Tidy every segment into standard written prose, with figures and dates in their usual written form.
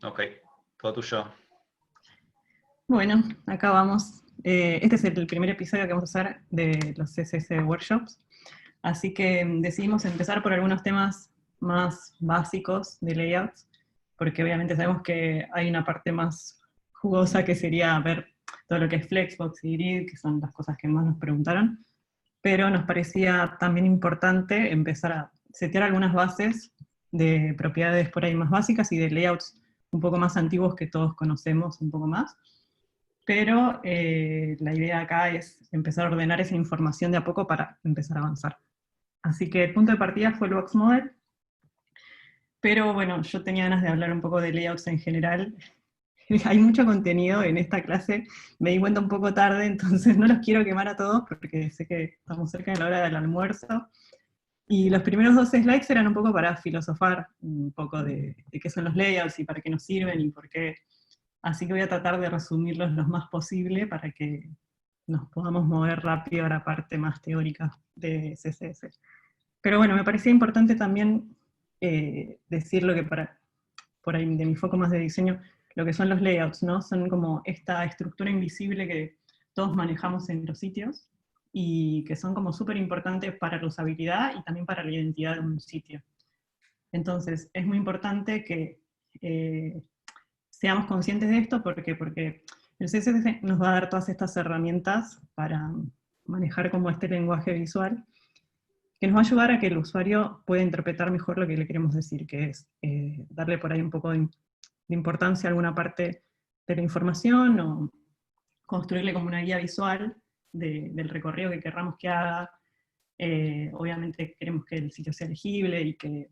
Ok, todo tuyo. Bueno, acá vamos. Este es el primer episodio que vamos a hacer de los CSS Workshops. Así que decidimos empezar por algunos temas más básicos de layouts, porque obviamente sabemos que hay una parte más jugosa que sería ver todo lo que es Flexbox y Grid, que son las cosas que más nos preguntaron, pero nos parecía también importante empezar a setear algunas bases de propiedades por ahí más básicas y de layouts un poco más antiguos que todos conocemos un poco más. Pero la idea acá es empezar a ordenar esa información de a poco para empezar a avanzar. Así que el punto de partida fue el Box Model, pero bueno, yo tenía ganas de hablar un poco de layouts en general. Hay mucho contenido en esta clase, me di cuenta un poco tarde, entonces no los quiero quemar a todos porque sé que estamos cerca de la hora del almuerzo. Y los primeros 2 slides eran un poco para filosofar un poco de qué son los layouts y para qué nos sirven y por qué. Así que voy a tratar de resumirlos lo más posible para que nos podamos mover rápido a la parte más teórica de CSS. Pero bueno, me parecía importante también decir lo que por ahí de mi foco más de diseño, lo que son los layouts, ¿no? Son como esta estructura invisible que todos manejamos en los sitios y que son como súper importantes para la usabilidad y también para la identidad de un sitio. Entonces, es muy importante que seamos conscientes de esto porque el CSS nos va a dar todas estas herramientas para manejar como este lenguaje visual que nos va a ayudar a que el usuario pueda interpretar mejor lo que le queremos decir, que es darle por ahí un poco de importancia a alguna parte de la información o construirle como una guía visual del recorrido que querramos que haga. Obviamente queremos que el sitio sea legible y que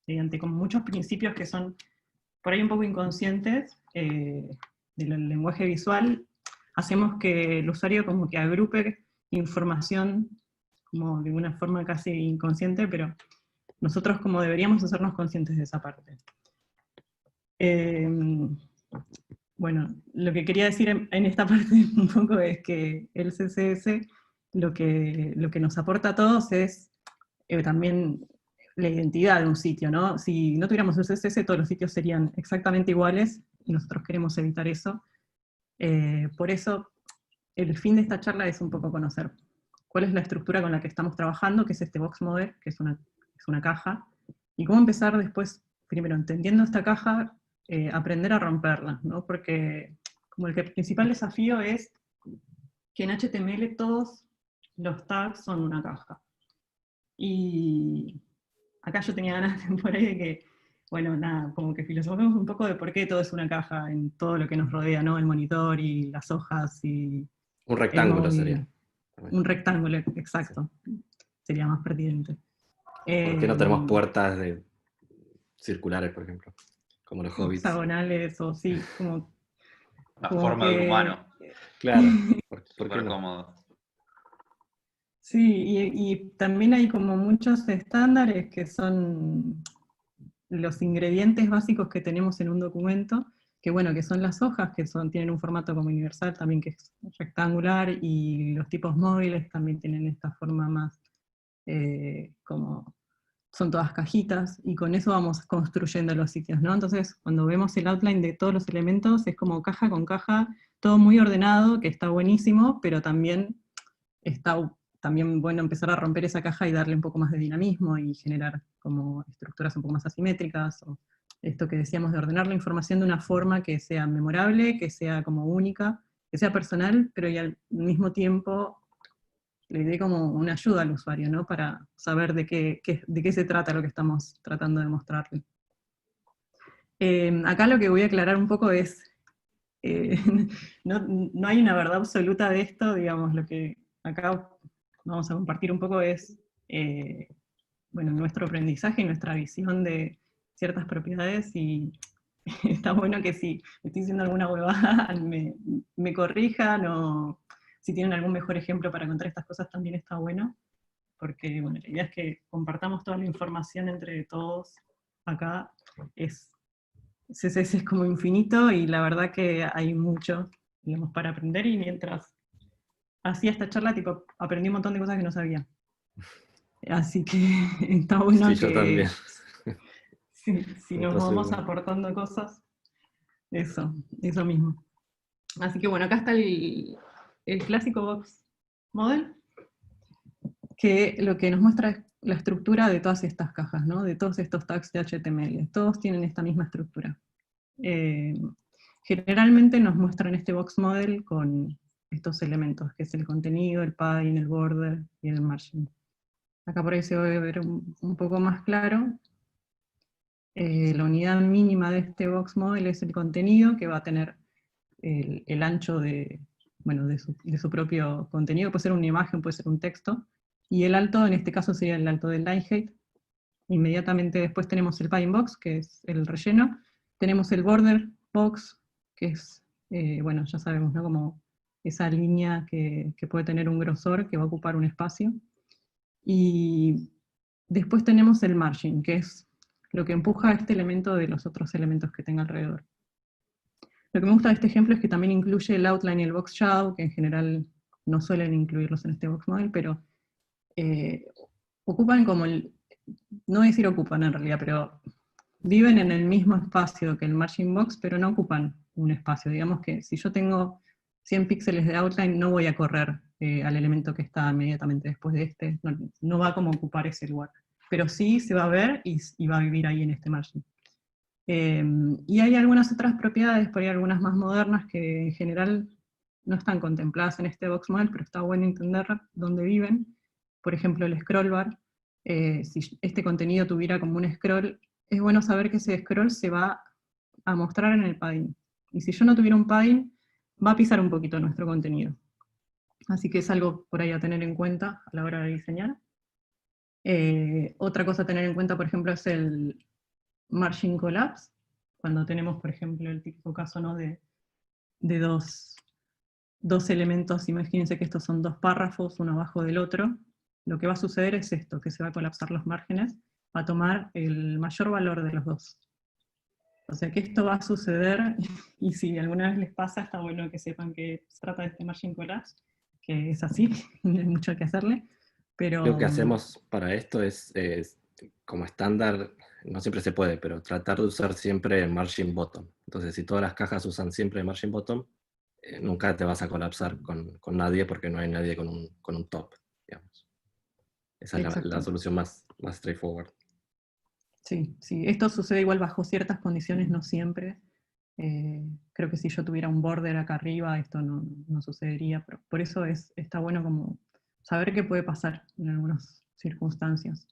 mediante como muchos principios que son por ahí un poco inconscientes del lenguaje visual, hacemos que el usuario como que agrupe información como de una forma casi inconsciente, pero nosotros como deberíamos hacernos conscientes de esa parte. Bueno, lo que quería decir en esta parte un poco es que el CSS lo que nos aporta a todos es también la identidad de un sitio, ¿no? Si no tuviéramos el CSS, todos los sitios serían exactamente iguales, y nosotros queremos evitar eso. Por eso, el fin de esta charla es un poco conocer cuál es la estructura con la que estamos trabajando, que es este box model, que es una caja, y cómo empezar después, primero entendiendo esta caja, aprender a romperla, ¿no? Porque como el principal desafío es que en HTML todos los tags son una caja. Y acá yo tenía ganas por ahí de que, bueno, nada, como que filosofemos un poco de por qué todo es una caja en todo lo que nos rodea, ¿no? El monitor y las hojas y Un el rectángulo sería. móvil. Un rectángulo, Sí. exacto. Sería más pertinente. ¿Por qué no tenemos puertas circulares, por ejemplo? Como los hobbits. Hexagonales o sí, como La como forma de un humano. Claro. ¿Por qué Súper no? cómodo. Sí, y también hay como muchos estándares que son los ingredientes básicos que tenemos en un documento, que bueno, que son las hojas, que tienen un formato como universal también, que es rectangular, y los tipos móviles también tienen esta forma más como son todas cajitas, y con eso vamos construyendo los sitios, ¿no? Entonces, cuando vemos el outline de todos los elementos, es como caja con caja, todo muy ordenado, que está buenísimo, pero también está también bueno empezar a romper esa caja y darle un poco más de dinamismo y generar como estructuras un poco más asimétricas, o esto que decíamos de ordenar la información de una forma que sea memorable, que sea como única, que sea personal, pero y al mismo tiempo le dé como una ayuda al usuario, ¿no? Para saber de qué se trata lo que estamos tratando de mostrarle. Acá lo que voy a aclarar un poco es, eh, no hay una verdad absoluta de esto, digamos, lo que acá vamos a compartir un poco es, bueno, nuestro aprendizaje y nuestra visión de ciertas propiedades, y está bueno que si estoy diciendo alguna huevada me corrijan, o si tienen algún mejor ejemplo para contar estas cosas también está bueno, porque bueno, la idea es que compartamos toda la información entre todos acá. CSS es como infinito y la verdad que hay mucho, digamos, para aprender, y mientras hacía esta charla, tipo, aprendí un montón de cosas que no sabía. Así que está bueno Sí, yo también. que si Me nos pasó vamos igual. aportando cosas, Eso mismo. Así que bueno, acá está el clásico box model, que lo que nos muestra es la estructura de todas estas cajas, ¿no? De todos estos tags de HTML. Todos tienen esta misma estructura. Generalmente nos muestran este box model con estos elementos, que es el contenido, el padding, el border y el margin. Acá por ahí se va a ver un poco más claro. La unidad mínima de este box model es el contenido, que va a tener el ancho de su propio contenido, puede ser una imagen, puede ser un texto, y el alto, en este caso sería el alto del line height. Inmediatamente después tenemos el padding box, que es el relleno, tenemos el border box, que es, bueno, ya sabemos, ¿no? Como esa línea que puede tener un grosor, que va a ocupar un espacio, y después tenemos el margin, que es lo que empuja a este elemento de los otros elementos que tenga alrededor. Lo que me gusta de este ejemplo es que también incluye el outline y el box shadow, que en general no suelen incluirlos en este box model, pero ocupan como no voy a decir ocupan en realidad, pero viven en el mismo espacio que el margin box, pero no ocupan un espacio. Digamos que si yo tengo 100 píxeles de outline, no voy a correr al elemento que está inmediatamente después de este, no va como a ocupar ese lugar. Pero sí se va a ver y va a vivir ahí en este margin. Y hay algunas otras propiedades, por ahí algunas más modernas, que en general no están contempladas en este box model, pero está bueno entender dónde viven. Por ejemplo, el scroll bar. Si este contenido tuviera como un scroll, es bueno saber que ese scroll se va a mostrar en el padding. Y si yo no tuviera un padding, va a pisar un poquito nuestro contenido. Así que es algo por ahí a tener en cuenta a la hora de diseñar. Otra cosa a tener en cuenta, por ejemplo, es el margin collapse, cuando tenemos, por ejemplo, el típico caso, ¿no? de dos elementos. Imagínense que estos son dos párrafos, uno abajo del otro. Lo que va a suceder es esto, que se va a colapsar los márgenes, va a tomar el mayor valor de los dos. O sea que esto va a suceder, y si alguna vez les pasa, está bueno que sepan que se trata de este margin collapse, que es así, no hay mucho que hacerle, pero... Lo que hacemos para esto es como estándar, no siempre se puede, pero tratar de usar siempre margin bottom. Entonces, si todas las cajas usan siempre margin bottom, nunca te vas a colapsar con nadie, porque no hay nadie con un top, digamos. Esa es la solución más straightforward. Sí, sí, esto sucede igual bajo ciertas condiciones, no siempre. Creo que si yo tuviera un border acá arriba, esto no sucedería, pero por eso está bueno como saber qué puede pasar en algunas circunstancias.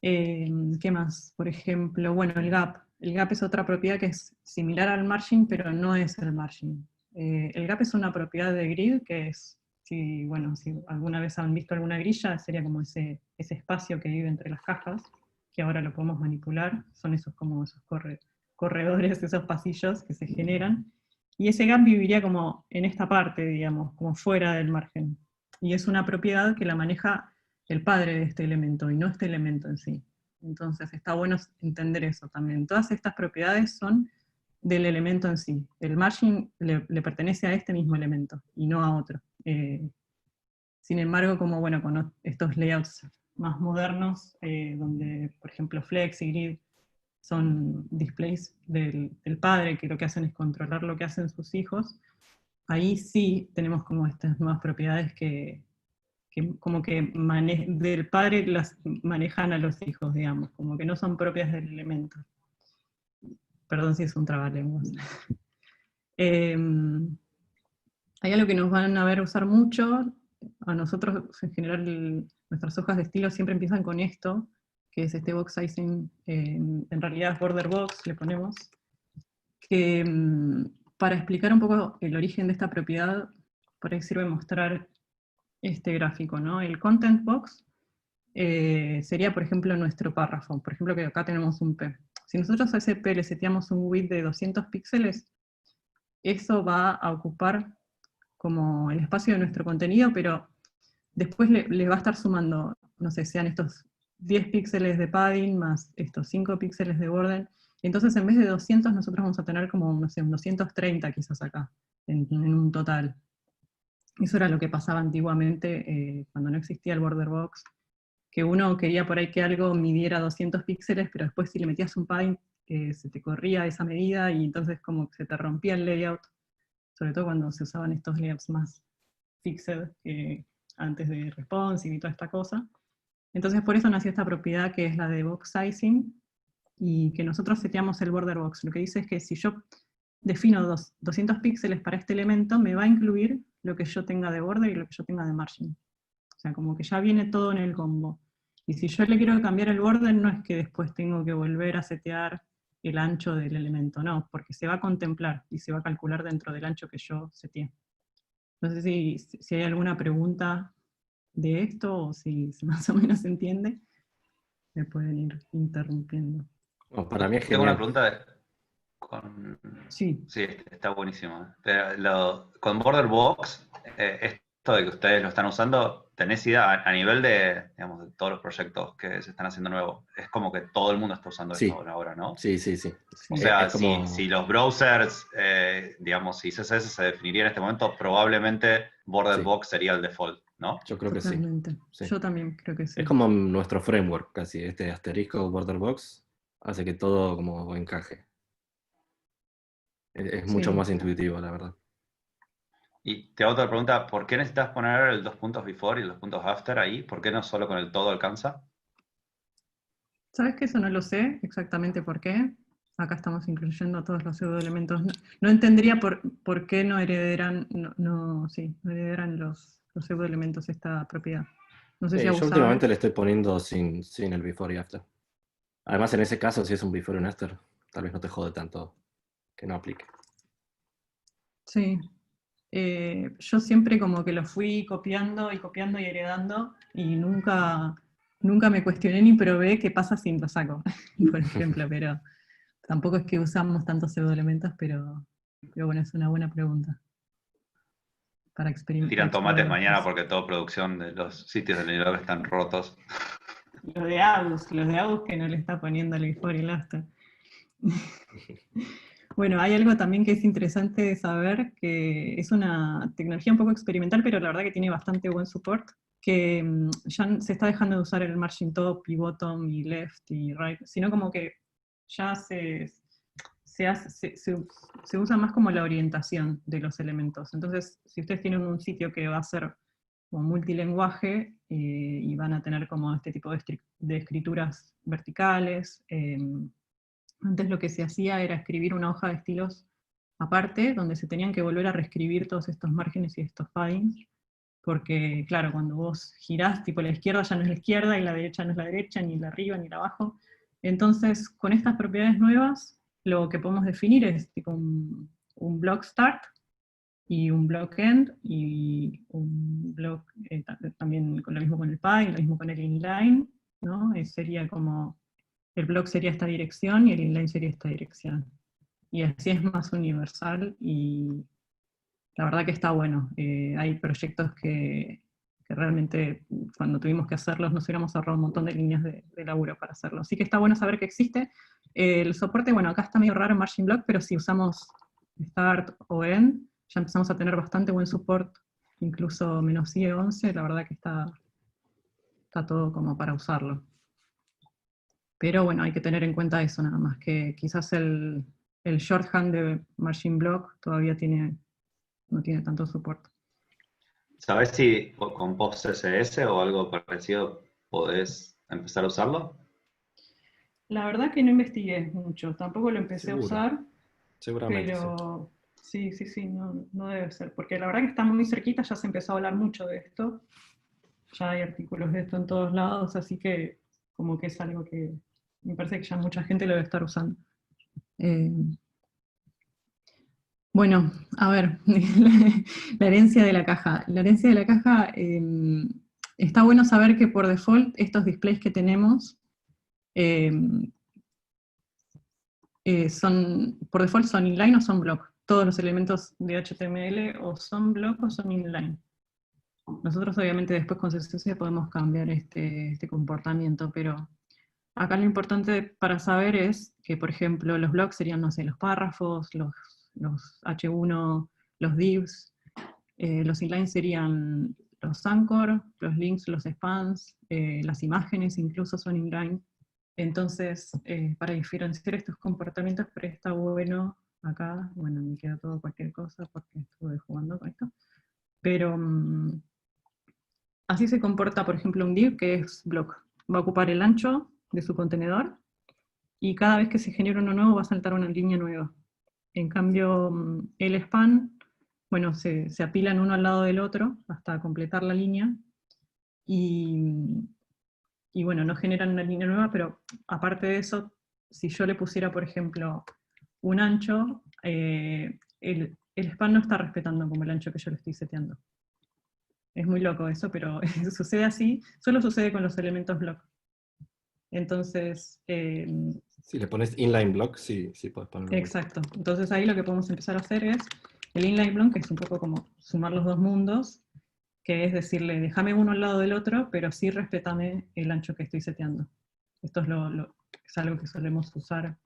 ¿Qué más? Por ejemplo, bueno, el gap. El gap es otra propiedad que es similar al margin, pero no es el margin. El gap es una propiedad de grid, que es, si alguna vez han visto alguna grilla, sería como ese espacio que vive entre las cajas, que ahora lo podemos manipular, son esos corredores, esos pasillos que se generan, y ese gap viviría como en esta parte, digamos, como fuera del margen. Y es una propiedad que la maneja el padre de este elemento, y no este elemento en sí. Entonces está bueno entender eso también. Todas estas propiedades son del elemento en sí. El margin le pertenece a este mismo elemento, y no a otro. Sin embargo, como bueno, con estos layouts más modernos, donde por ejemplo Flex y Grid son displays del padre, que lo que hacen es controlar lo que hacen sus hijos, ahí sí tenemos como estas nuevas propiedades que como que del padre las manejan a los hijos, digamos, como que no son propias del elemento. Perdón si es un trabalenguas. Hay algo que nos van a ver usar mucho. A nosotros, en general, nuestras hojas de estilo siempre empiezan con esto, que es este box sizing, en realidad es border box, le ponemos, que para explicar un poco el origen de esta propiedad, por ahí sirve mostrar este gráfico, ¿no? El content box sería, por ejemplo, nuestro párrafo. Por ejemplo, que acá tenemos un P. Si nosotros a ese P le seteamos un width de 200 píxeles, eso va a ocupar como el espacio de nuestro contenido, pero después le va a estar sumando, no sé, sean estos 10 píxeles de padding más estos 5 píxeles de border. Entonces, en vez de 200, nosotros vamos a tener como, no sé, unos 230 quizás acá, en un total. Eso era lo que pasaba antiguamente cuando no existía el border box, que uno quería por ahí que algo midiera 200 píxeles, pero después si le metías un padding se te corría esa medida y entonces como que se te rompía el layout, sobre todo cuando se usaban estos layouts más fixed, antes de responsive y toda esta cosa. Entonces por eso nació esta propiedad que es la de box sizing, y que nosotros seteamos el border box. Lo que dice es que si yo defino 200 píxeles para este elemento, me va a incluir lo que yo tenga de border y lo que yo tenga de margin. O sea, como que ya viene todo en el combo. Y si yo le quiero cambiar el border, no es que después tengo que volver a setear el ancho del elemento, no, porque se va a contemplar y se va a calcular dentro del ancho que yo seteé. No sé si hay alguna pregunta de esto, o si más o menos se entiende, me pueden ir interrumpiendo. Bueno, para mí es Tengo una genial. pregunta Sí. Sí, está buenísimo. Pero con Border Box, esto de que ustedes lo están usando, ¿tenés idea a nivel de, digamos, de todos los proyectos que se están haciendo nuevos? Es como que todo el mundo está usando Sí, esto ahora, ¿no? sí. O Sí. sea, Es como... si los browsers, digamos, si CSS se definiría en este momento, probablemente Border Sí, Box sería el default, ¿no? yo creo que sí. Totalmente. Sí. Yo también creo que sí. Es como nuestro framework casi, este asterisco border box hace que todo como encaje. Es mucho Sí. más intuitivo, la verdad. Y te hago otra pregunta, ¿por qué necesitas poner el 2 puntos before y los puntos after ahí? ¿Por qué no solo con el todo alcanza? ¿Sabes que eso no lo sé exactamente por qué? Acá estamos incluyendo todos los pseudoelementos. No entendería por qué no heredarán, no heredarán los pseudoelementos esta propiedad. No sé si Yo últimamente le abusamos. estoy poniendo sin el before y after. Además, en ese caso, si es un before y un after, tal vez no te jode tanto que no aplique. Sí. Yo siempre como que lo fui copiando y heredando, y nunca me cuestioné ni probé qué pasa si lo saco, por ejemplo, pero tampoco es que usamos tantos pseudoelementos, pero bueno, es una buena pregunta para Tiran explorar tomates mañana después. porque toda producción de los sitios del nivel están rotos. Los de Agus que no le está poniendo el before y el after. Bueno, hay algo también que es interesante de saber, que es una tecnología un poco experimental, pero la verdad que tiene bastante buen support, que ya se está dejando de usar el margin top y bottom y left y right, sino como que ya se usa más como la orientación de los elementos. Entonces, si ustedes tienen un sitio que va a ser como multilenguaje, y van a tener como este tipo de escrituras verticales, antes lo que se hacía era escribir una hoja de estilos aparte, donde se tenían que volver a reescribir todos estos márgenes y estos paddings, porque claro, cuando vos girás, tipo la izquierda ya no es la izquierda, y la derecha no es la derecha, ni la arriba, ni la abajo. Entonces, con estas propiedades nuevas, lo que podemos definir es tipo un block start, y un block end, y un block, también con lo mismo con el pie, lo mismo con el inline, ¿no? Sería como, el block sería esta dirección y el inline sería esta dirección. Y así es más universal, y la verdad que está bueno. Hay proyectos que realmente cuando tuvimos que hacerlos nos hubiéramos ahorrado un montón de líneas de laburo para hacerlo. Así que está bueno saber que existe. El soporte, bueno, acá está medio raro en Margin Block, pero si usamos Start o End, ya empezamos a tener bastante buen support, incluso -IE 11, la verdad que está todo como para usarlo. Pero bueno, hay que tener en cuenta eso nada más, que quizás el shorthand de Margin Block todavía no tiene tanto soporte. ¿Sabes si con PostCSS o algo parecido podés empezar a usarlo? La verdad que no investigué mucho, tampoco lo empecé a Seguro, usar, seguramente sí. pero sí, no debe ser, porque la verdad que está muy cerquita, ya se empezó a hablar mucho de esto, ya hay artículos de esto en todos lados, así que como que es algo que me parece que ya mucha gente lo debe estar usando. Bueno, a ver, la herencia de la caja. La herencia de la caja, está bueno saber que por default estos displays que tenemos, por default son inline o son block. Todos los elementos de HTML o son block o son inline. Nosotros obviamente después con CSS podemos cambiar este comportamiento, pero acá lo importante para saber es que, por ejemplo, los blocks serían, no sé, los párrafos, los H1, los divs, los inline serían los anchor, los links, los spans, las imágenes incluso son inline. Entonces, para diferenciar estos comportamientos, pero está bueno acá, bueno, me queda todo cualquier cosa porque estuve jugando con esto, pero así se comporta, por ejemplo, un div que es block. Va a ocupar el ancho de su contenedor, y cada vez que se genera uno nuevo va a saltar una línea nueva. En cambio, el span, bueno, se apilan uno al lado del otro hasta completar la línea, y bueno, no generan una línea nueva, pero aparte de eso, si yo le pusiera, por ejemplo, un ancho, el span no está respetando como el ancho que yo le estoy seteando. Es muy loco eso, pero sucede así, solo sucede con los elementos block. Entonces, Si le pones inline block, sí, sí puedes ponerlo. exacto. Entonces ahí lo que podemos empezar a hacer es el inline block, que es un poco como sumar los dos mundos, que es decirle, déjame uno al lado del otro, pero sí respétame el ancho que estoy seteando. Esto es algo que solemos usar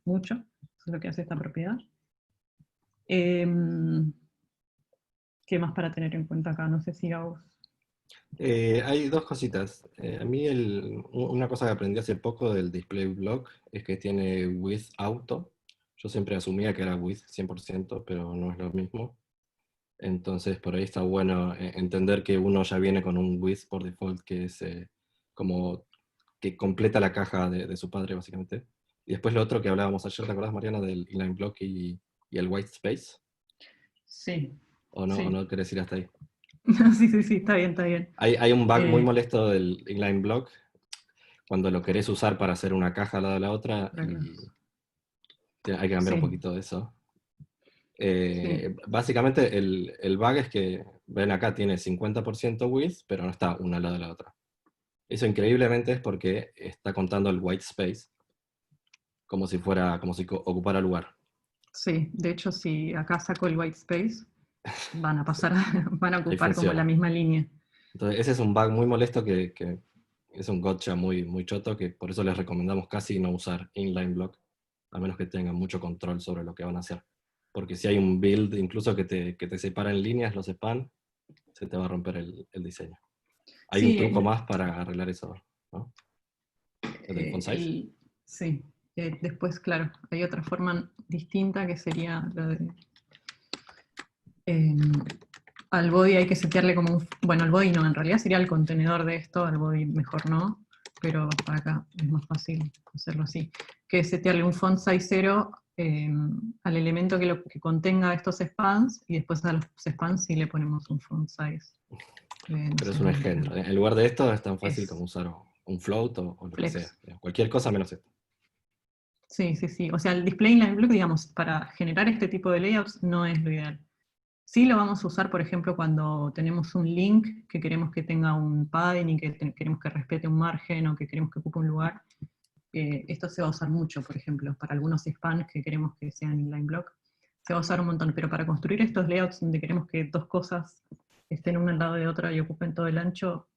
mucho, eso es lo que hace esta propiedad. ¿Qué más para tener en cuenta acá? No sé si Hay dos cositas. A mí una cosa que aprendí hace poco del display block es que tiene width auto. Yo siempre asumía que era width 100%, pero no es lo mismo. Entonces por ahí está bueno entender que uno ya viene con un width por default que es como que completa la caja de su padre básicamente. Y después lo otro que hablábamos ayer, ¿te acordás, Mariana, del inline block y el white space? Sí, ¿O no, sí. no querés ir hasta ahí? Sí, sí, sí, está bien, está bien. Hay un bug muy Eh, molesto del inline block cuando lo querés usar para hacer una caja al lado de la otra por acá. y hay que cambiar un Sí, poquito de eso. sí, Básicamente el bug es que, ven acá, tiene 50% width, pero no está una al lado de la otra. Eso increíblemente es porque está contando el white space como si ocupara lugar. sí. De hecho, si acá saco el white space, van a pasar, van a Ahí ocupar como la funciona. misma línea. Entonces ese es un bug muy molesto que es un gotcha muy, muy choto, que por eso les recomendamos casi no usar inline block, a menos que tengan mucho control sobre lo que van a hacer. Porque si hay un build incluso que te separa en líneas los span, se te va a romper el diseño. Hay un Sí, truco más para arreglar eso, ¿no? ¿El del font eh, size? el- sí. Después, claro, hay otra forma distinta que sería la de... eh, al body hay que setearle como un... Bueno, al body no, en realidad sería el contenedor de esto, al body mejor no, pero para acá es más fácil hacerlo así. Que es setearle un font size 0 al elemento que contenga estos spans, y después a los spans sí le ponemos un font size. No Pero sé, es un ejemplo. En lugar de esto es tan fácil como es usar un float o lo que sea. flex. Cualquier cosa menos esto. Sí, sí, sí. O sea, el display inline block, digamos, para generar este tipo de layouts no es lo ideal. Sí lo vamos a usar, por ejemplo, cuando tenemos un link que queremos que tenga un padding y que queremos que respete un margen o que queremos que ocupe un lugar. Esto se va a usar mucho, por ejemplo, para algunos spans que queremos que sean inline block. Se va a usar un montón, pero para construir estos layouts donde queremos que dos cosas estén una al lado de otra y ocupen todo el ancho,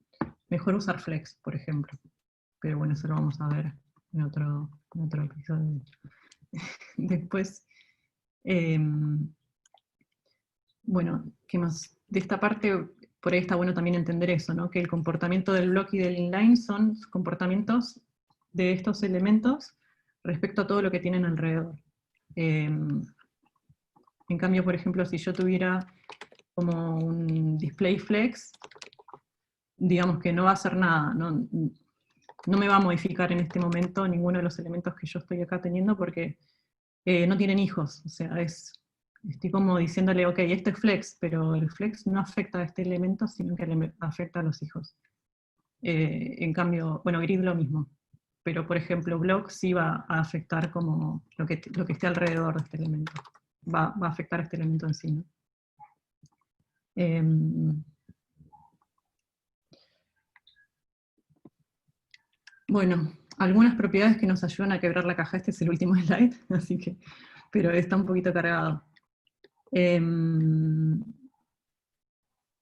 mejor usar flex, por ejemplo. Pero bueno, eso lo vamos a ver en otro episodio. Después, bueno, ¿qué más? De esta parte, por ahí está bueno también entender eso, ¿no? Que el comportamiento del block y del inline son comportamientos de estos elementos respecto a todo lo que tienen alrededor. En cambio, por ejemplo, si yo tuviera como un display flex, digamos que no va a hacer nada, no me va a modificar en este momento ninguno de los elementos que yo estoy acá teniendo porque no tienen hijos, o sea, estoy como diciéndole, ok, esto es flex, pero el flex no afecta a este elemento, sino que le afecta a los hijos. En cambio, bueno, grid lo mismo, pero por ejemplo, block sí va a afectar como lo que esté alrededor de este elemento, va a afectar a este elemento en sí, ¿no? Bueno, algunas propiedades que nos ayudan a quebrar la caja, este es el último slide, así que, pero está un poquito cargado.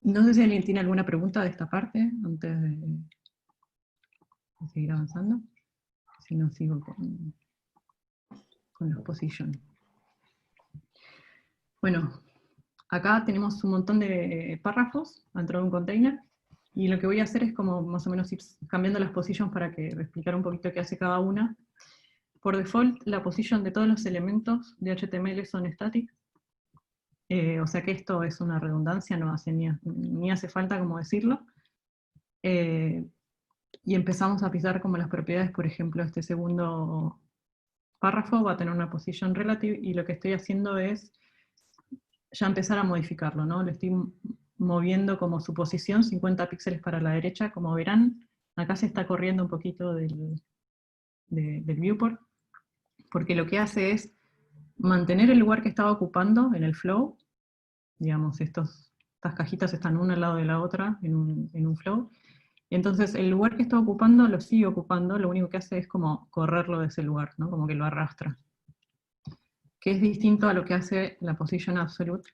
No sé si alguien tiene alguna pregunta de esta parte antes de seguir avanzando. Si no, sigo con los position. Bueno, acá tenemos un montón de párrafos dentro de un container. Y lo que voy a hacer es como más o menos ir cambiando las positions para que explicar un poquito qué hace cada una. Por default, la position de todos los elementos de HTML son static. O sea que esto es una redundancia, no hace ni hace falta como decirlo. Y empezamos a pisar como las propiedades, por ejemplo, este segundo párrafo va a tener una position relative, y lo que estoy haciendo es ya empezar a modificarlo, ¿no? Lo estoy moviendo como su posición 50 píxeles para la derecha, como verán, acá se está corriendo un poquito del viewport, porque lo que hace es mantener el lugar que estaba ocupando en el flow, digamos, estas cajitas están una al lado de la otra en un flow, y entonces el lugar que está ocupando lo sigue ocupando, lo único que hace es como correrlo de ese lugar, ¿no? Como que lo arrastra. Que es distinto a lo que hace la position absolute,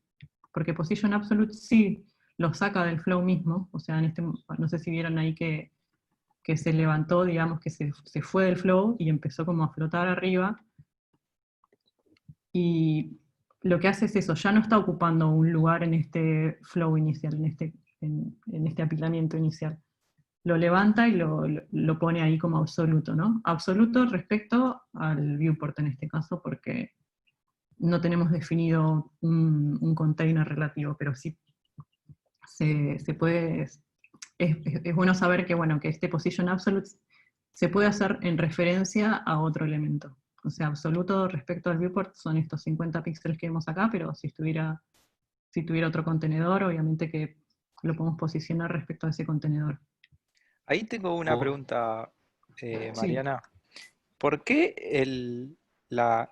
porque position absolute sí lo saca del flow mismo, o sea, no sé si vieron ahí que se levantó, digamos, que se fue del flow y empezó como a flotar arriba, y lo que hace es eso, ya no está ocupando un lugar en este flow inicial, en este apilamiento inicial. Lo levanta y lo pone ahí como absoluto, ¿no? Absoluto respecto al viewport en este caso, porque no tenemos definido un container relativo, pero sí se puede, es bueno saber que, bueno, que este position absolute se puede hacer en referencia a otro elemento. O sea, absoluto respecto al viewport son estos 50 píxeles que vemos acá, pero si tuviera otro contenedor, obviamente que lo podemos posicionar respecto a ese contenedor. Ahí tengo una pregunta, Mariana. ¿Por qué la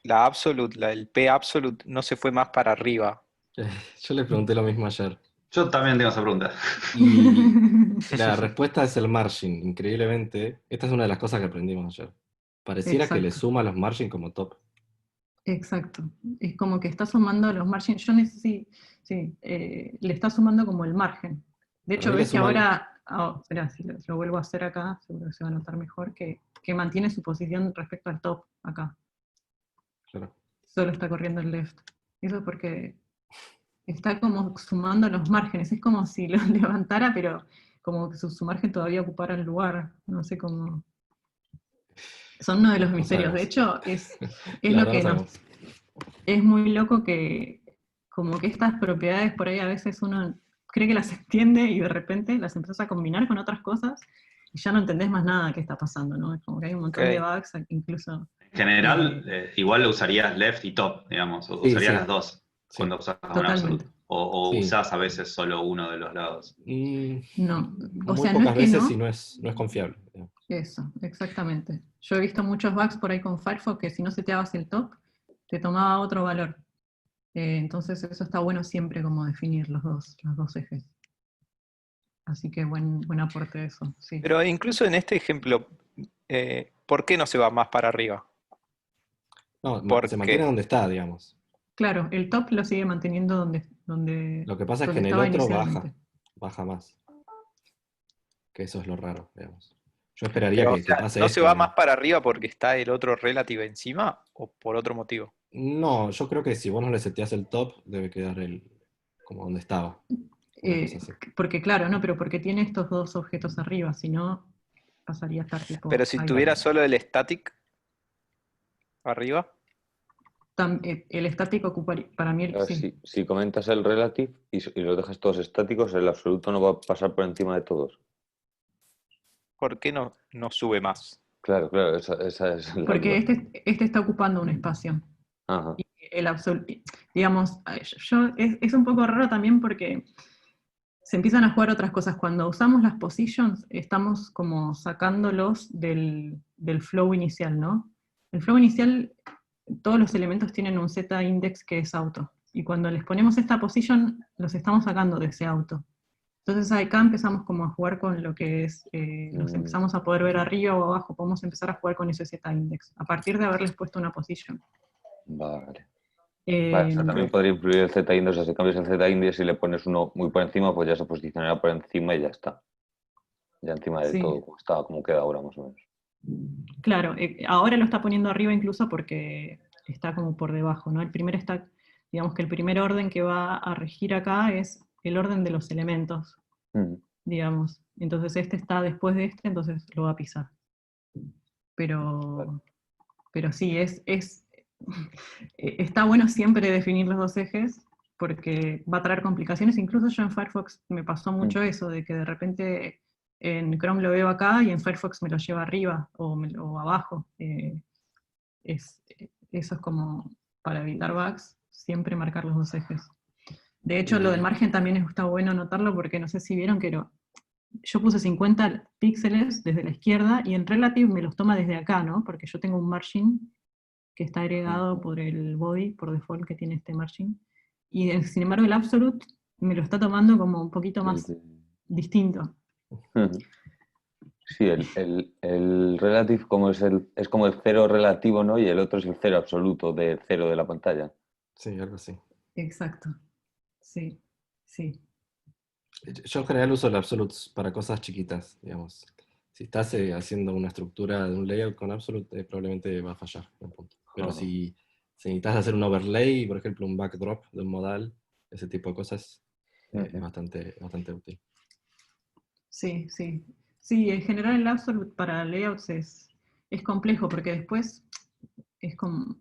absolute, el P absolute no se fue más para arriba? Yo le pregunté lo mismo ayer. Yo también tengo esa pregunta. Y la respuesta es el margin, increíblemente. Esta es una de las cosas que aprendimos ayer. Pareciera que le suma los margin como top. Exacto. Es como que está sumando los margin. Yo necesito, sí, le está sumando como el margen. De hecho, ves que ahora, espera, si lo vuelvo a hacer acá, seguro que se va a notar mejor, que mantiene su posición respecto al top acá. Claro. Solo está corriendo el left. Eso es porque está como sumando los márgenes. Es como si lo levantara, pero como que su margen todavía ocupara el lugar. No sé cómo. Son uno de los misterios. De hecho, es lo que nos... Es muy loco que como que estas propiedades por ahí a veces uno cree que las entiende y de repente las empiezas a combinar con otras cosas y ya no entendés más nada que está pasando, ¿no? Es como que hay un montón de bugs, incluso... En general, igual lo usarías left y top, digamos, usarías las dos cuando usas un absolute. O usás a veces solo uno de los lados. No, o muy sea, no pocas es que veces no. Y no es confiable. Eso, exactamente. Yo he visto muchos bugs por ahí con Firefox que si no seteabas el top, te tomaba otro valor. Entonces eso está bueno siempre como definir los dos ejes. Así que buen aporte de eso, sí. Pero incluso en este ejemplo, ¿por qué no se va más para arriba? No, se mantiene donde está, digamos. Claro, el top lo sigue manteniendo donde lo que pasa es que en el otro baja más. Que eso es lo raro, digamos. Yo esperaría que pase ¿no esto, se va más para arriba porque está el otro relative encima o por otro motivo? No, yo creo que si vos no le seteás el top, debe quedar como donde estaba. Porque claro, no, pero porque tiene estos dos objetos arriba, si no, pasaría a estar tipo... Pero si tuviera solo el static arriba. El estático ocuparía, para mí, sí. Si comentas el relative y los dejas todos estáticos, el absoluto no va a pasar por encima de todos. ¿Por qué no sube más? Claro, esa es la Porque duda. este está ocupando un espacio. Ajá. Y el absoluto, digamos, es un poco raro también porque se empiezan a jugar otras cosas. Cuando usamos las positions, estamos como sacándolos del flow inicial, ¿no? El flow inicial, todos los elementos tienen un z-index que es auto. Y cuando les ponemos esta position, los estamos sacando de ese auto. Entonces acá empezamos como a jugar con lo que es, los empezamos a poder ver arriba o abajo, podemos empezar a jugar con ese z-index, a partir de haberles puesto una position. Vale. O sea, también podría influir el z-index, o sea, si cambias el z-index y le pones uno muy por encima, pues ya se posicionará por encima y ya está. Ya encima del todo, como queda ahora más o menos. Claro, ahora lo está poniendo arriba incluso porque está como por debajo, ¿no? Digamos que el primer orden que va a regir acá es el orden de los elementos. digamos. Entonces este está después de este, entonces lo va a pisar. Pero sí, está bueno siempre definir los dos ejes, porque va a traer complicaciones. Incluso yo en Firefox me pasó mucho eso, de que de repente en Chrome lo veo acá y en Firefox me lo lleva arriba o abajo. Eso es como, para evitar bugs, siempre marcar los dos ejes. De hecho, lo del margen también está bueno notarlo, porque no sé si vieron que yo puse 50 píxeles desde la izquierda y en Relative me los toma desde acá, ¿no? Porque yo tengo un margin que está agregado por el body, por default, que tiene este margin. Y sin embargo el Absolute me lo está tomando como un poquito más distinto. Sí, el relative es como el cero relativo, ¿no? Y el otro es el cero absoluto de cero de la pantalla. Sí, algo así. Exacto. Sí, sí. Yo en general uso el Absolute para cosas chiquitas, digamos. Si estás haciendo una estructura de un layout con Absolute, probablemente va a fallar en un punto. Pero si necesitas hacer un overlay, por ejemplo, un backdrop de un modal, ese tipo de cosas, es bastante útil. Sí, sí. Sí, en general el Absolute para layouts es complejo, porque después es como...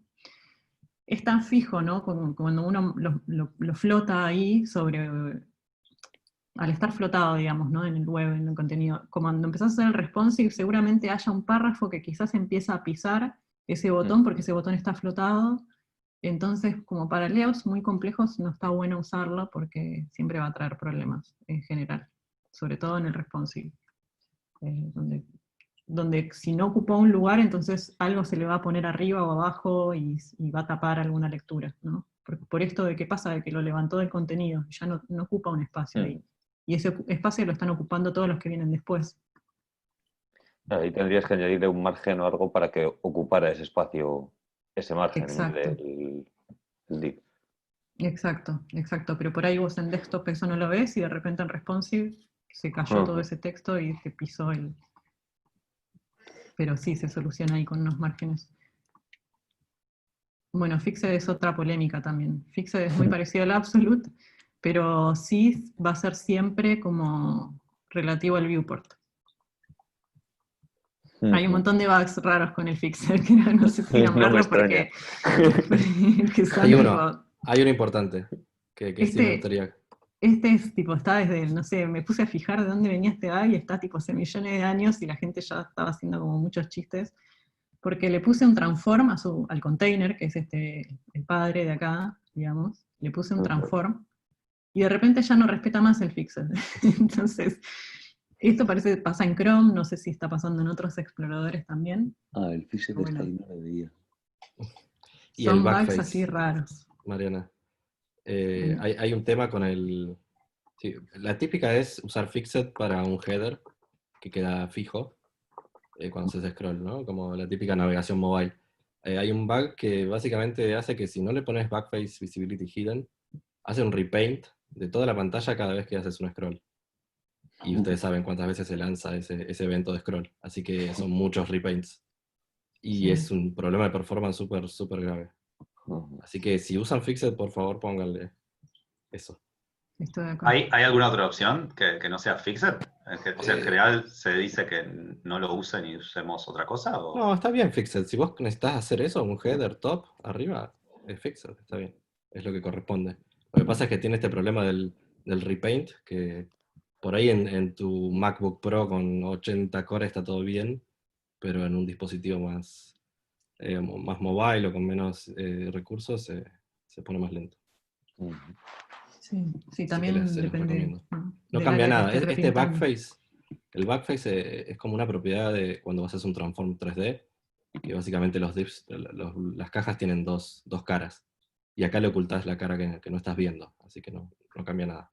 Es tan fijo, ¿no? Como cuando uno lo flota ahí sobre... Al estar flotado, digamos, ¿no? En el web, en el contenido. Cuando empezás a hacer el responsive, seguramente haya un párrafo que quizás empieza a pisar ese botón, porque ese botón está flotado. Entonces, como para layouts muy complejos, no está bueno usarlo, porque siempre va a traer problemas en general. Sobre todo en el responsive. Donde si no ocupó un lugar, entonces algo se le va a poner arriba o abajo y va a tapar alguna lectura, ¿no? Por esto de qué pasa, de que lo levantó del contenido, ya no ocupa un espacio ahí. Y ese espacio lo están ocupando todos los que vienen después. Ahí tendrías que añadirle un margen o algo para que ocupara ese espacio, ese margen Exacto. del div. Exacto. Pero por ahí vos en desktop eso no lo ves y de repente en responsive se cayó todo ese texto y te pisó el... Pero sí, se soluciona ahí con unos márgenes. Bueno, Fixed es otra polémica también. Fixed es muy parecido al Absolute, pero sí va a ser siempre como relativo al viewport. Hay un montón de bugs raros con el Fixed, que no sé si nombrarlo porque que son hay uno importante que sí me gustaría. Este es tipo, está desde, no sé, me puse a fijar de dónde venía este bug y está tipo hace millones de años y la gente ya estaba haciendo como muchos chistes. Porque le puse un transform al container, que es el padre de acá, digamos, le puse un transform, y de repente ya no respeta más el fixed. Entonces, esto pasa en Chrome, no sé si está pasando en otros exploradores también. El fixed está ahí, no lo veía. Y son el bugs backface, así raros. Mariana. Hay un tema con el... Sí, la típica es usar fixed para un header que queda fijo cuando se hace scroll, ¿no? Como la típica navegación mobile. Hay un bug que básicamente hace que si no le pones backface visibility hidden, hace un repaint de toda la pantalla cada vez que haces un scroll. Y ustedes saben cuántas veces se lanza ese evento de scroll. Así que son muchos repaints. Y es un problema de performance súper grave. Así que si usan Fixed, por favor, pónganle eso. ¿Hay alguna otra opción que no sea Fixed? O sea, en general se dice que no lo usen y usemos otra cosa. ¿O? No, está bien Fixed. Si vos necesitas hacer eso, un header top arriba, es Fixed, está bien. Es lo que corresponde. Lo que pasa es que tiene este problema del repaint, que por ahí en tu MacBook Pro con 80 core está todo bien, pero en un dispositivo más mobile o con menos recursos se pone más lento. Sí, también se los depende. Recomiendo. No cambia nada. Este backface, el backface es como una propiedad de cuando vas a hacer un transform 3D, que básicamente los divs, las cajas tienen dos caras. Y acá le ocultás la cara que no estás viendo, así que no cambia nada.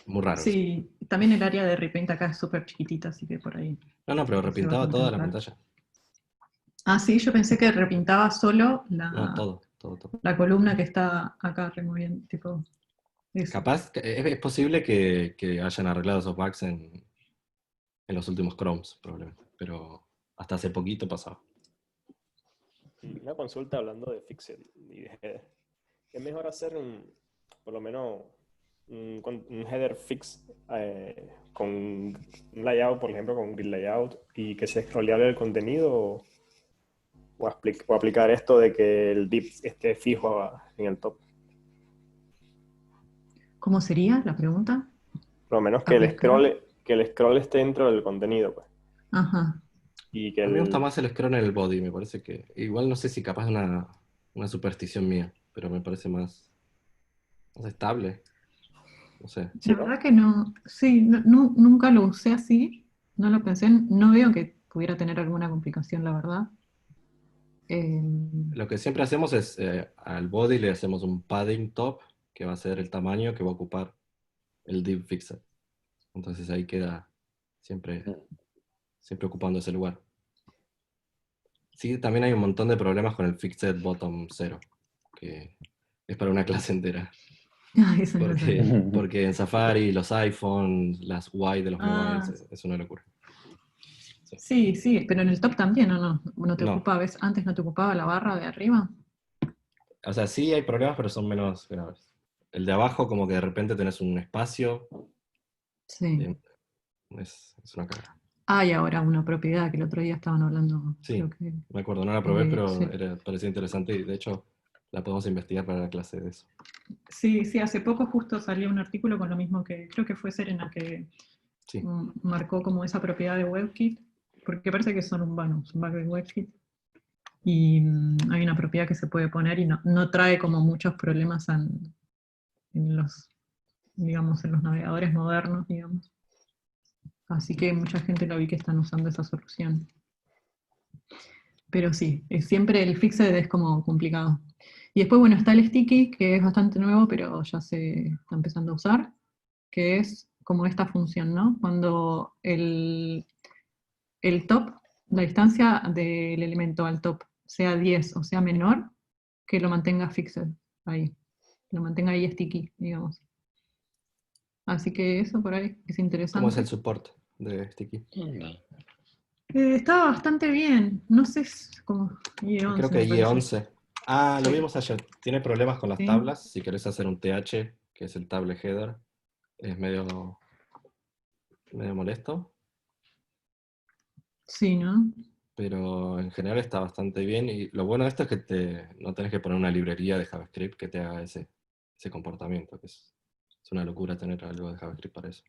Muy raro. Sí, también el área de repaint acá es súper chiquitita, así que por ahí. No, pero repintaba toda la pantalla. Ah, sí, yo pensé que repintaba solo todo. La columna que está acá removiendo, tipo. Eso. Capaz, es posible que hayan arreglado esos bugs en los últimos Chromes, probablemente, pero hasta hace poquito pasaba. Una consulta hablando de Fixed y de header. ¿Es mejor hacer por lo menos un header fix con un layout, por ejemplo, con un grid layout, y que sea scrollable el contenido, o aplicar esto de que el div esté fijo en el top. ¿Cómo sería la pregunta? Por lo menos que el scroll esté dentro del contenido, pues. Ajá. Y que A mí me gusta más el scroll en el body, me parece que... Igual no sé si capaz es una superstición mía, pero me parece más estable. No sé. La verdad que no, sí, nunca lo usé así, no lo pensé, no veo que pudiera tener alguna complicación, la verdad. Lo que siempre hacemos es, al body le hacemos un padding top, que va a ser el tamaño que va a ocupar el div fixer. Entonces ahí queda siempre ocupando ese lugar. Sí, también hay un montón de problemas con el fixed bottom 0, que es para una clase entera. Eso no lo sabía. Porque en Safari, los iPhones, las UI de los mobiles, es una locura. Sí, sí, pero en el top también, ¿o no? ¿No te No. ocupaba, antes no te ocupaba la barra de arriba? O sea, sí hay problemas, pero son menos graves. El de abajo, como que de repente tenés un espacio. Sí. Es una cagada. Hay ahora una propiedad que el otro día estaban hablando. Sí, creo que, me acuerdo, no la probé, pero sí. parecía interesante y de hecho la podemos investigar para la clase de eso. Sí, sí, hace poco justo salió un artículo con lo mismo que, creo que fue Serena, que sí. Marcó como esa propiedad de WebKit, porque parece que son un bug de WebKit. Y hay una propiedad que se puede poner y no trae como muchos problemas en los, digamos, en los navegadores modernos, digamos. Así que mucha gente lo vi que están usando esa solución. Pero sí, siempre el fixed es como complicado. Y después, bueno, está el sticky, que es bastante nuevo, pero ya se está empezando a usar, que es como esta función, ¿no? Cuando el top, la distancia del elemento al top, sea 10 o sea menor, que lo mantenga fixed ahí. Lo mantenga ahí sticky, digamos. Así que eso por ahí es interesante. ¿Cómo es el support de sticky? Está bastante bien. No sé, es como IE11. Creo que IE11. Ah, lo Sí. vimos ayer. Tiene problemas con las Sí. tablas. Si querés hacer un TH, que es el table header, es medio molesto. Sí, ¿no? Pero en general está bastante bien. Y lo bueno de esto es que no tenés que poner una librería de JavaScript que te haga ese comportamiento, que es una locura tener algo de JavaScript para eso.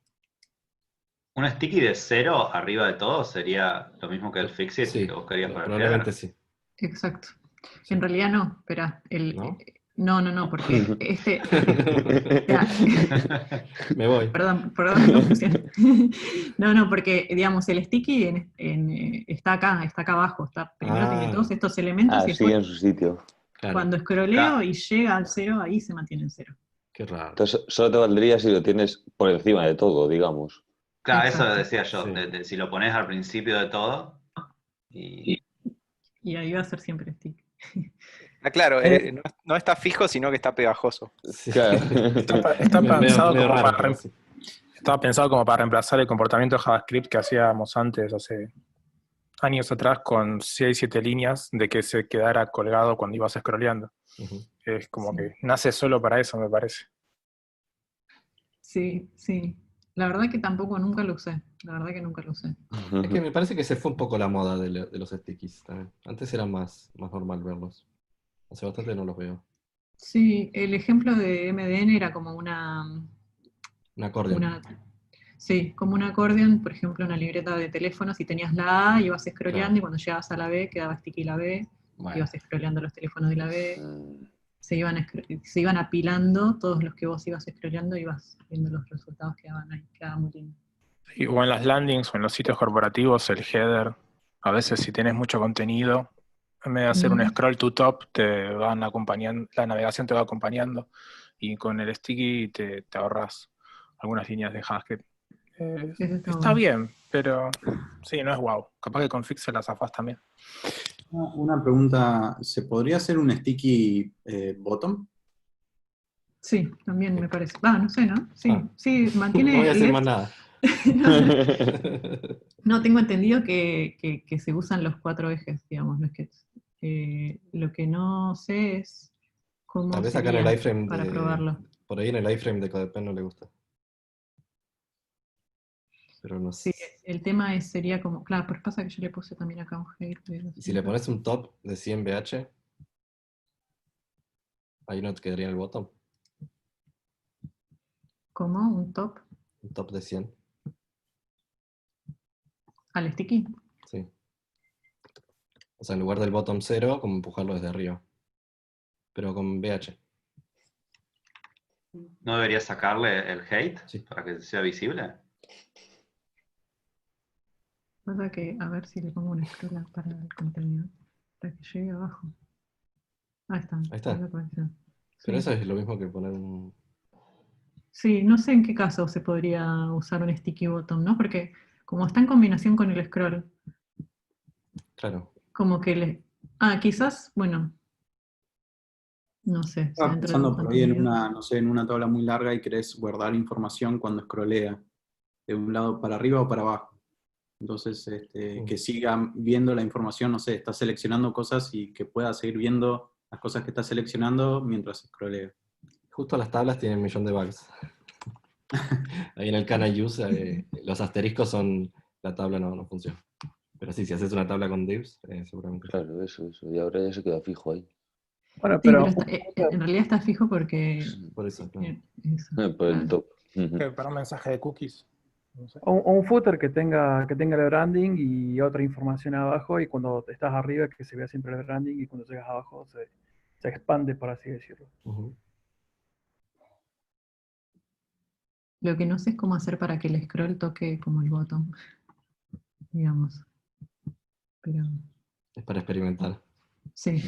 ¿Un sticky de 0 arriba de todo sería lo mismo que el fixit Sí, que vos querías para el probablemente header? sí. Exacto. Sí. En realidad no, espera. No, porque Me voy. Perdón, confusión. No, porque, digamos, el sticky está acá abajo. Primero tiene todos estos elementos y después, sigue en su sitio. Claro. Cuando escroleo y llega al 0, ahí se mantiene en 0. Qué raro. Entonces, solo te valdría si lo tienes por encima de todo, digamos. Claro, Exacto. eso decía yo, Sí. si lo pones al principio de todo. Y ahí va a ser siempre sticky. Claro, no está fijo, sino que está pegajoso. Sí. Claro. Está pensado medio como raro, sí. Estaba pensado como para reemplazar el comportamiento de JavaScript que hacíamos antes, hace años atrás, con 6, 7 líneas, de que se quedara colgado cuando ibas scrolleando. Es como que nace solo para eso, me parece. Sí. La verdad que tampoco nunca lo usé. Es que me parece que se fue un poco la moda de los stickies también. Antes era más normal verlos. Hace bastante no los veo. Sí, el ejemplo de MDN era como un acordeón. Sí, como un acordeón, por ejemplo, una libreta de teléfono, si tenías la A, ibas scrolleando, Claro. y cuando llegabas a la B, quedaba sticky la B, ibas scrolleando los teléfonos de la B, se iban apilando todos los que vos ibas scrolleando, ibas viendo los resultados que daban ahí, quedaba muy lindo. Sí, o en las landings o en los sitios corporativos, el header, a veces si tienes mucho contenido, en vez de hacer un scroll to top, te van acompañando, la navegación te va acompañando, y con el sticky te ahorras algunas líneas de JavaScript. Está bien, pero sí, no es wow. Capaz que con Fixer la zafás también. Una pregunta, ¿se podría hacer un sticky bottom? Sí, también me parece. No sé, ¿no? Sí, mantiene... No voy a decir más nada. No, tengo entendido que se usan los 4 ejes, digamos. No es que, lo que no sé es cómo Tal vez acá sería en el iframe para probarlo. por ahí en el iframe de CodePen no le gusta. Pero no sé. Sí, el tema sería como, claro, pues pasa que yo le puse también acá un hate. Y si le pones un top de 100 VH, ahí no te quedaría en el bottom. ¿Cómo? ¿Un top? Un top de 100. ¿Al sticky? Sí. O sea, en lugar del bottom 0, como empujarlo desde arriba. Pero con VH. ¿No deberías sacarle el hate Sí. para que sea visible? Pasa que, a ver si le pongo una scroll para el contenido. Para que llegue abajo. Ahí está. Ahí está. La conexión. Pero Sí. eso es lo mismo que poner un... Sí, no sé en qué caso se podría usar un sticky bottom, ¿no? Porque como está en combinación con el scroll, Claro. como que le... Ah, quizás, bueno, no sé. Si Estaba dentro pensando del por ahí en contenido... una, no sé, en una tabla muy larga y querés guardar información cuando scrollea, de un lado para arriba o para abajo. Entonces, que siga viendo la información, no sé, está seleccionando cosas y que pueda seguir viendo las cosas que está seleccionando mientras scrollea. Justo las tablas tienen un millón de bugs. Ahí en el can I use, los asteriscos son... La tabla no funciona. Pero sí, si haces una tabla con divs, seguramente. Claro, eso. Y ahora ya se queda fijo ahí. Bueno, Sí, pero pero en realidad está fijo porque... Por eso, claro. Eso, Por el claro. top. Para un mensaje de cookies. No sé. o un footer que tenga el branding y otra información abajo, y cuando estás arriba que se vea siempre el branding, y cuando llegas abajo se expande, por así decirlo. Ujú. Lo que no sé es cómo hacer para que el scroll toque como el botón, digamos. Pero Es para experimentar. sí,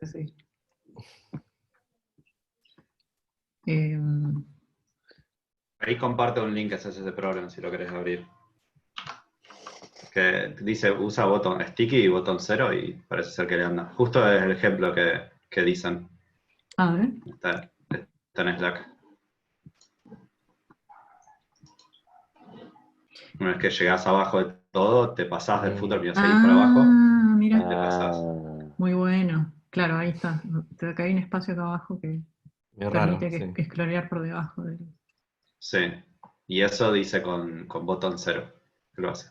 sí. Em, Ahí comparte un link a CSS Problem si lo querés abrir. Que dice usa botón sticky y botón 0 y parece ser que le anda. Justo es el ejemplo que dicen. a ver. Está en Slack. Una vez que llegás abajo de todo, te pasás del footer y seguís para abajo. Mira, Te pasás. muy bueno. Claro, ahí está. Acá hay un espacio acá abajo que Es permite raro, que scrollear por debajo del... Sí. Y eso dice con botón 0 que lo hace.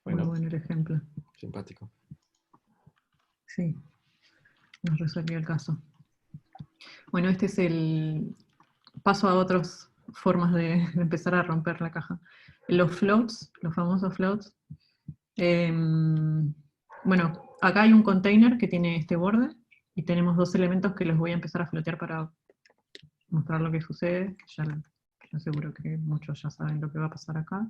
Muy Bueno, bueno el ejemplo. simpático. Sí, nos resolvió el caso. Bueno, este es el paso a otras formas de empezar a romper la caja. Los floats, los famosos floats. Bueno, acá hay un container que tiene este borde y tenemos dos elementos que los voy a empezar a flotear para mostrar lo que sucede. Ya seguro que muchos ya saben lo que va a pasar acá.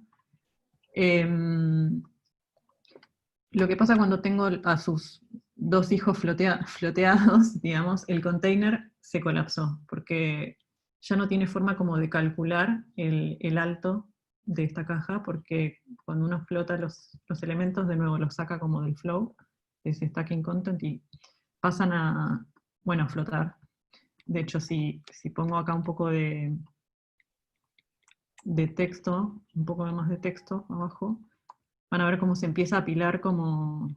Lo que pasa cuando tengo a sus dos hijos floteados, digamos, el container se colapsó, porque ya no tiene forma como de calcular el alto de esta caja, porque cuando uno flota los elementos, de nuevo los saca como del flow, de ese stacking content, y pasan a flotar. De hecho, si pongo acá un poco de texto, un poco más de texto abajo, van a ver cómo se empieza a apilar como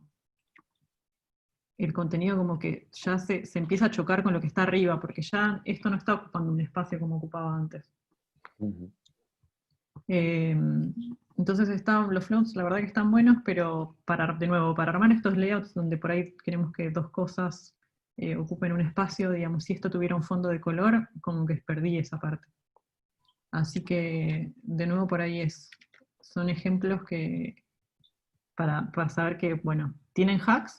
el contenido, como que ya se empieza a chocar con lo que está arriba, porque ya esto no está ocupando un espacio como ocupaba antes. Entonces los floats la verdad que están buenos, pero de nuevo, para armar estos layouts donde por ahí queremos que dos cosas ocupen un espacio, digamos, si esto tuviera un fondo de color, como que perdí esa parte. Así que, de nuevo, por ahí son ejemplos que para saber que, bueno, tienen hacks,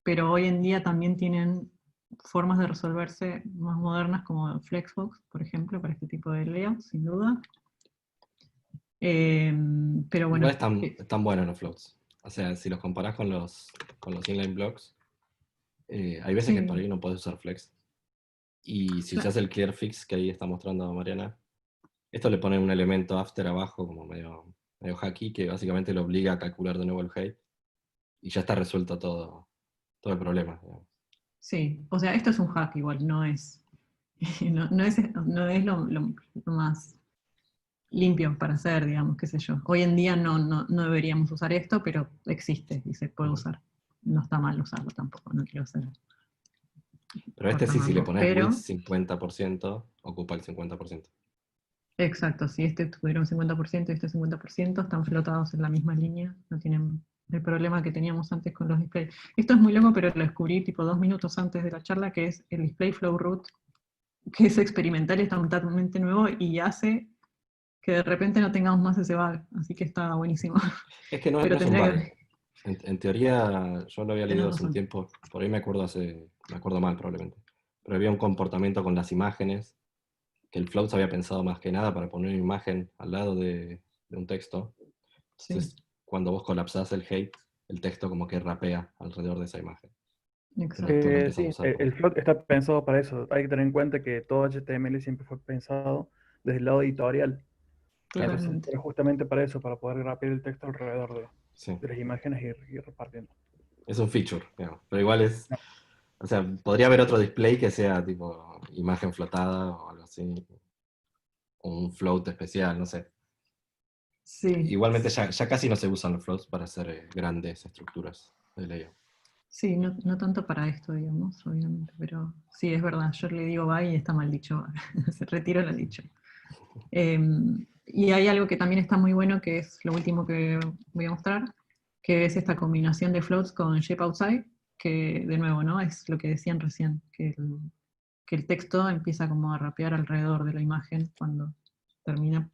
pero hoy en día también tienen formas de resolverse más modernas como Flexbox, por ejemplo, para este tipo de layouts, sin duda. Pero bueno. Igual están buenos los floats. O sea, si los comparás con los inline blocks, hay veces que por ahí no podés usar flex. Y si usas el clear fix que ahí está mostrando Mariana, esto le pone un elemento after abajo como medio hacky, que básicamente lo obliga a calcular de nuevo el height. Y ya está resuelto todo el problema. Digamos. Sí, o sea, esto es un hack igual, no es lo más limpio para hacer, digamos, qué sé yo. Hoy en día no deberíamos usar esto, pero existe y se puede usar. No está mal usarlo tampoco, no quiero hacer Pero por sí, si le llamarlo, pones pero... width 50%, ocupa el 50%. Exacto, si este tuviera un 50% y este 50%, están flotados en la misma línea, no tienen el problema que teníamos antes con los displays. Esto es muy loco, pero lo descubrí tipo 2 minutos antes de la charla, que es el Display Flow Root, que es experimental y está totalmente nuevo y hace que de repente no tengamos más ese bug, así que está buenísimo. Es que no Pero es un tendría bug. que... En teoría, yo lo había Tenés leído hace un razón. tiempo, por ahí me acuerdo mal probablemente, pero había un comportamiento con las imágenes, que el float se había pensado más que nada para poner una imagen al lado de un texto. Entonces, Sí, cuando vos colapsás el height, el texto como que rapea alrededor de esa imagen. Pero exacto. esto lo empiezan a Sí, usar el float está pensado para eso. Hay que tener en cuenta que todo HTML siempre fue pensado desde el lado editorial. Entonces, Totalmente. era justamente para eso, para poder rapear el texto alrededor Sí. de las imágenes y ir repartiendo. Es un feature, digamos. Pero igual es, o sea, podría haber otro display que sea tipo imagen flotada o algo así, o un float especial, no sé. Sí, Igualmente ya casi no se usan los floats para hacer grandes estructuras de layout. sí, no, no tanto para esto, digamos, obviamente, pero sí, es verdad, yo le digo bye y está mal dicho, se retiro lo dicho. Y hay algo que también está muy bueno, que es lo último que voy a mostrar, que es esta combinación de floats con shape outside, que de nuevo, ¿no? Es lo que decían recién, que el texto empieza como a rapear alrededor de la imagen cuando termina.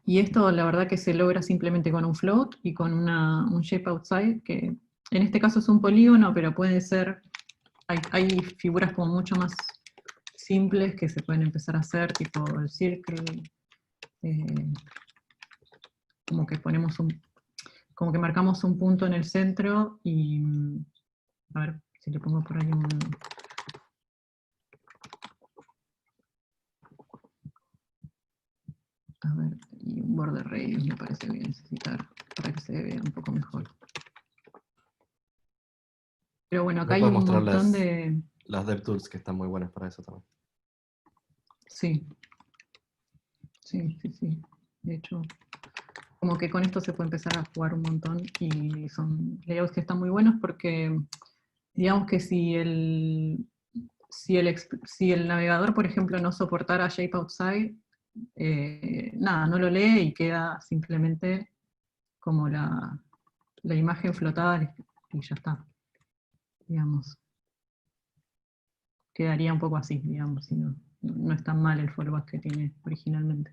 Y esto la verdad que se logra simplemente con un float y con un shape outside, que en este caso es un polígono, pero puede ser, hay figuras como mucho más simples que se pueden empezar a hacer, tipo el circle, como que como que marcamos un punto en el centro y, a ver si le pongo por ahí a ver, y un border radius me parece que voy a necesitar para que se vea un poco mejor. Pero bueno, acá Me hay puedes un mostrar montón de... las DevTools que están muy buenas para eso también. Sí, sí, sí, sí. De hecho, como que con esto se puede empezar a jugar un montón y son layouts que están muy buenos porque digamos que si si el navegador, por ejemplo, no soportara Shape Outside, nada, no lo lee y queda simplemente como la imagen flotada y ya está, digamos. Quedaría un poco así, digamos, si no es tan mal el fallback que tiene originalmente.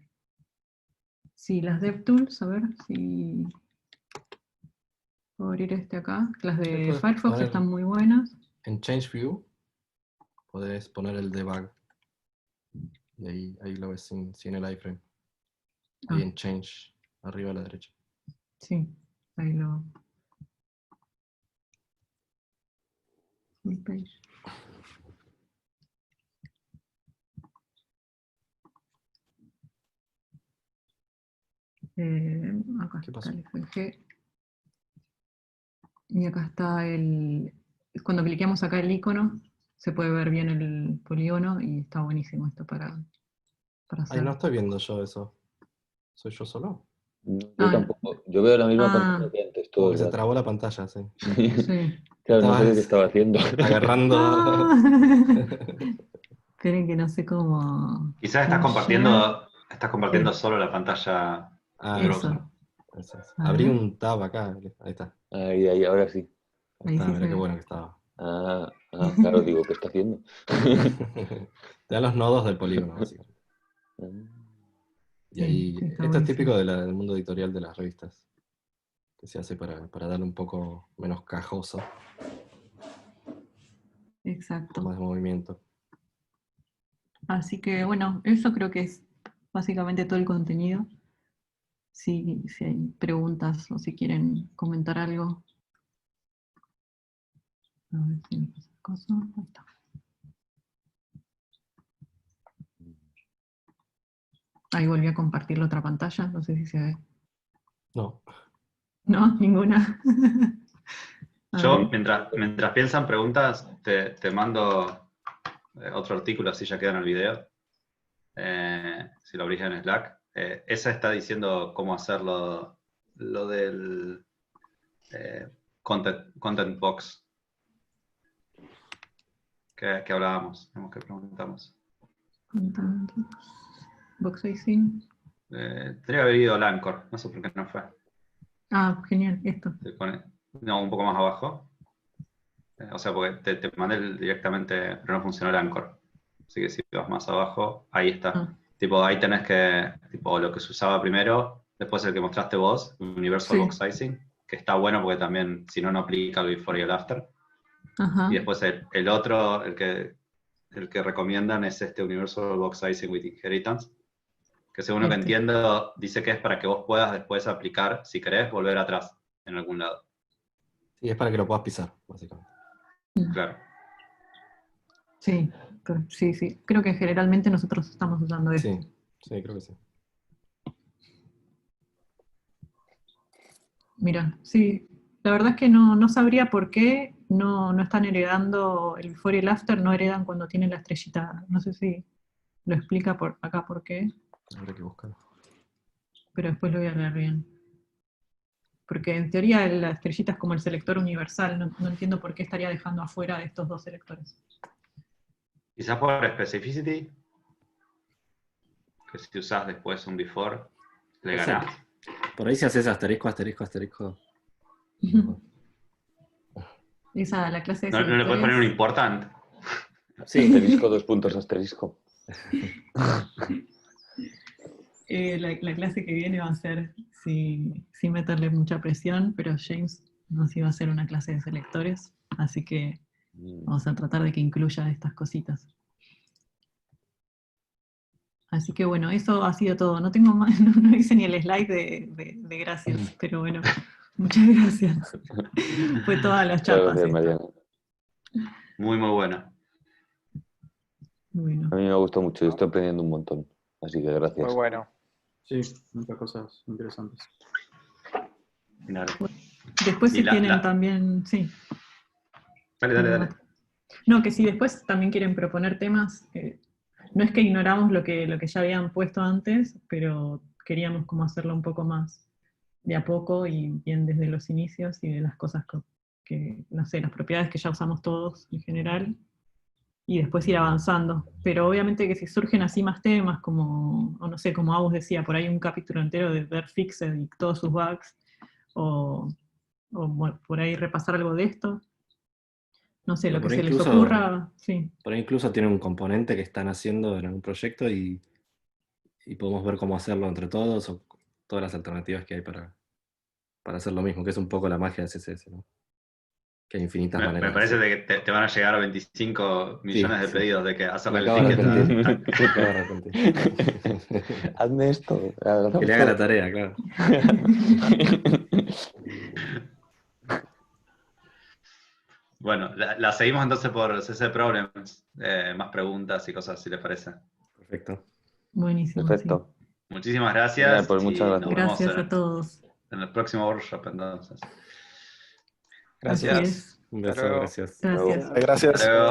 Sí, las DevTools, a ver si puedo abrir este acá. Las de Firefox están muy buenas. En Change View podés poner el debug. Y ahí lo ves sin el iframe. Ahí en Change, arriba a la derecha. Sí, ahí lo... Full page. Acá ¿Qué está pasó? el FG. Y acá está cuando cliqueamos acá el icono, se puede ver bien el polígono y está buenísimo esto para hacer. Ay, no estoy viendo yo eso. ¿Soy yo solo? Yo tampoco. Yo veo la misma pantalla que antes todo Como que el se rato. trabó la pantalla, sí. Sí. Claro, no sabía qué estaba haciendo. Agarrando... Esperen que no sé cómo... Quizás estás compartiendo solo la pantalla del browser. Eso. Abrí un tab acá. Ahí está. Ahí, ahora sí. Ahí está, mirá qué bueno que estaba. Claro, digo, ¿qué está haciendo? Te da los nodos del polígono, básicamente. Y ahí, sí, esto es típico del mundo editorial de las revistas, que se hace para darle un poco menos cajoso. Exacto. Más de movimiento. Así que bueno, eso creo que es básicamente todo el contenido. Si hay preguntas o si quieren comentar algo. A ver si me pasa cosa. Ahí está. Ahí volví a compartir la otra pantalla, no sé si se ve. No. No, ninguna. Yo, mientras piensan preguntas, te mando otro artículo, así ya queda en el video. Si lo abrís en Slack. Esa está diciendo cómo hacer lo del content box. que hablábamos, que preguntamos. Box sizing. Tendría que haber ido al Anchor, no sé por qué no fue. Ah, genial, esto. No, un poco más abajo. O sea, porque te mandé directamente, pero no funcionó el Anchor. Así que si vas más abajo, ahí está. Ah. Tipo, ahí tenés que, tipo, lo que se usaba primero, después el que mostraste vos, Universal Sí. Box Sizing, que está bueno porque también, si no, no aplica el before y el after. Ajá. Y después el otro, el que recomiendan es este Universal Box Sizing with Inheritance, que según lo que entiendo, dice que es para que vos puedas después aplicar, si querés, volver atrás en algún lado. Sí, es para que lo puedas pisar, básicamente. Claro. Sí, sí. Creo que generalmente nosotros estamos usando esto. Sí, creo que sí. Mira, sí. La verdad es que no sabría por qué no están heredando el before y el after, no heredan cuando tienen la estrellita. No sé si lo explica por acá por qué. Habrá que buscar. Pero después lo voy a leer bien. Porque en teoría la estrellita es como el selector universal, no entiendo por qué estaría dejando afuera de estos dos selectores. Quizás por specificity, que si usás después un before, le ganás. Por ahí si haces asterisco, asterisco, asterisco. Esa, la clase de ¿No le puedes poner un important? Sí, asterisco, 2 puntos, asterisco. La clase que viene va a ser sin meterle mucha presión, pero James nos iba a hacer una clase de selectores, así que vamos a tratar de que incluya estas cositas. Así que bueno, eso ha sido todo. No tengo más, no hice ni el slide de gracias, pero bueno, muchas gracias. Fue todas las chapas. Gracias, Mariana. Muy, muy bueno. Bueno. A mí me gustó mucho, yo estoy aprendiendo un montón. Así que gracias. Muy bueno. Sí, muchas cosas interesantes. Después si tienen también, sí. Dale. No, que si después también quieren proponer temas, no es que ignoramos lo que ya habían puesto antes, pero queríamos como hacerlo un poco más de a poco y bien desde los inicios y de las cosas que no sé, las propiedades que ya usamos todos en general, y después ir avanzando. Pero obviamente que si surgen así más temas, como, o no sé, como Agus decía, por ahí un capítulo entero de ver Fixed y todos sus bugs, o por ahí repasar algo de esto, no sé, lo que se les ocurra, sí. Por ahí incluso tienen un componente que están haciendo en algún proyecto y podemos ver cómo hacerlo entre todos, o todas las alternativas que hay para hacer lo mismo, que es un poco la magia de CSS, ¿no? Que hay infinitas maneras. Me parece que te van a llegar 25 millones de pedidos de que hacerle el ticket. Hazme esto. Que le haga la tarea, claro. Bueno, la seguimos entonces por CC Problems. Más preguntas y cosas, si les parece. Perfecto. Buenísimo. Perfecto. Sí. Muchísimas gracias. Pues muchas gracias. Gracias a todos. En el próximo workshop, entonces. Gracias. Un beso, gracias. Gracias. Gracias. Hasta luego.